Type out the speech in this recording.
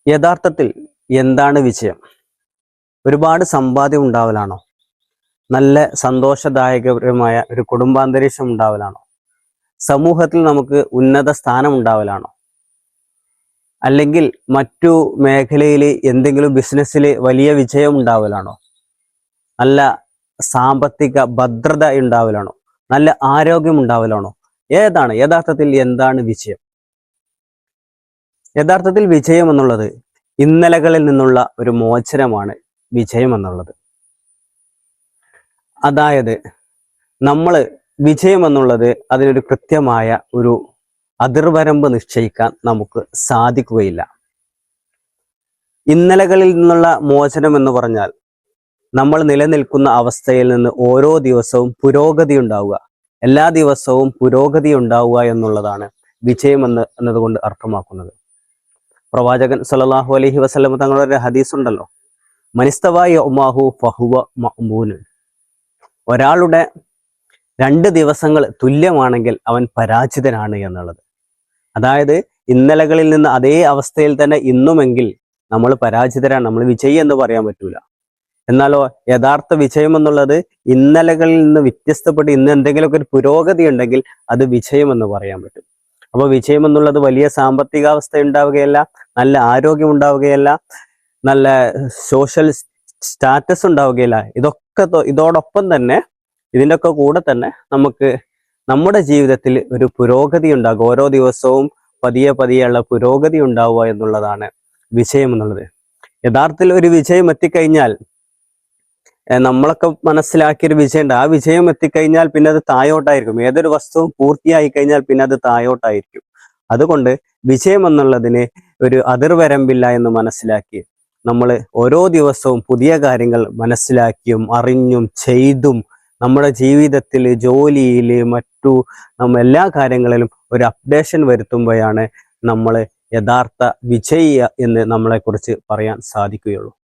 യഥാർത്ഥത്തിൽ എന്താണ് വിജയം? ഒരുപാട് സമ്പാദ്യം ഉണ്ടാവലാണോ? നല്ല സന്തോഷദായകപരമായ ഒരു കുടുംബാന്തരീക്ഷം ഉണ്ടാവലാണോ? സമൂഹത്തിൽ നമുക്ക് ഉന്നത സ്ഥാനം ഉണ്ടാവലാണോ? അല്ലെങ്കിൽ മറ്റു മേഖലയിൽ എന്തെങ്കിലും ബിസിനസ്സിൽ വലിയ വിജയം ഉണ്ടാവലാണോ? നല്ല സാമ്പത്തിക ഭദ്രത ഉണ്ടാവലാണോ? നല്ല ആരോഗ്യം ഉണ്ടാവലാണോ? ഏതാണ് യഥാർത്ഥത്തിൽ എന്താണ് വിജയം? യഥാർത്ഥത്തിൽ വിജയം എന്നുള്ളത് ഇന്നലകളിൽ നിന്നുള്ള ഒരു മോചനമാണ് വിജയം എന്നുള്ളത്. അതായത് നമ്മൾ വിജയം എന്നുള്ളത് അതിനൊരു കൃത്യമായ ഒരു അതിർവരമ്പ് നിശ്ചയിക്കാൻ നമുക്ക് സാധിക്കുകയില്ല. ഇന്നലകളിൽ നിന്നുള്ള മോചനം എന്ന് പറഞ്ഞാൽ നമ്മൾ നിലനിൽക്കുന്ന അവസ്ഥയിൽ നിന്ന് ഓരോ ദിവസവും പുരോഗതി ഉണ്ടാവുക, എല്ലാ ദിവസവും പുരോഗതി ഉണ്ടാവുക എന്നുള്ളതാണ് വിജയം എന്നതുകൊണ്ട് അർത്ഥമാക്കുന്നത്. പ്രവാചകൻ സല്ലല്ലാഹു അലൈഹി വസല്ലം തങ്ങളുടെ ഹദീസ് ഉണ്ടല്ലോ, മനിസ്തവായ ഉമാഹു ഫഹുവ മഅ്മൂൻ. ഒരാളുടെ 2 ദിവസങ്ങൾ തുല്യമാണെങ്കിൽ അവൻ പരാജിതനാണ് എന്നുള്ളത്. അതായത് ഇന്നലകളിൽ നിന്ന് അതേ അവസ്ഥയിൽ തന്നെ ഇന്നുമെങ്കിൽ നമ്മൾ പരാജിതരാണ്, നമ്മൾ വിജയി എന്ന് പറയാൻ പറ്റൂല. എന്നാലോ യഥാർത്ഥ വിജയം എന്നുള്ളത് ഇന്നലകളിൽ നിന്ന് വ്യത്യസ്തപ്പെട്ട് ഇന്ന് എന്തെങ്കിലുമൊക്കെ ഒരു പുരോഗതി ഉണ്ടെങ്കിൽ അത് വിജയം എന്ന് പറയാൻ പറ്റും. അപ്പോൾ വിജയം എന്നുള്ളത് വലിയ സാമ്പത്തികാവസ്ഥ ഉണ്ടാവുകയല്ല, നല്ല ആരോഗ്യം ഉണ്ടാവുകയല്ല, നല്ല സോഷ്യൽ സ്റ്റാറ്റസ് ഉണ്ടാവുകയില്ല. ഇതോടൊപ്പം തന്നെ ഇതിൻ്റെയൊക്കെ കൂടെ തന്നെ നമുക്ക് നമ്മുടെ ജീവിതത്തിൽ ഒരു പുരോഗതി ഉണ്ടാകുക, ഓരോ ദിവസവും പതിയെ പതിയെയുള്ള പുരോഗതി ഉണ്ടാവുക എന്നുള്ളതാണ് വിജയം എന്നുള്ളത്. യഥാർത്ഥത്തിൽ ഒരു വിജയം എത്തിക്കഴിഞ്ഞാൽ നമ്മളൊക്കെ മനസ്സിലാക്കിയൊരു വിജയമുണ്ട്. ആ വിജയം എത്തിക്കഴിഞ്ഞാൽ പിന്നെ അത് താഴോട്ടായിരിക്കും. ഏതൊരു വസ്തുവും പൂർത്തിയായി കഴിഞ്ഞാൽ പിന്നെ അത് താഴോട്ടായിരിക്കും. അതുകൊണ്ട് വിജയം എന്നുള്ളതിന് ഒരു അതിർവരമ്പില്ല എന്ന് മനസ്സിലാക്കി നമ്മൾ ഓരോ ദിവസവും പുതിയ കാര്യങ്ങൾ മനസ്സിലാക്കിയും അറിഞ്ഞും ചെയ്തും നമ്മുടെ ജീവിതത്തിൽ, ജോലിയിൽ, എല്ലാ കാര്യങ്ങളിലും ഒരു അപ്ഡേഷൻ വരുത്തുമ്പോഴാണ് നമ്മൾ യഥാർത്ഥ വിജയി എന്ന് നമ്മളെക്കുറിച്ച് പറയാൻ സാധിക്കുകയുള്ളൂ.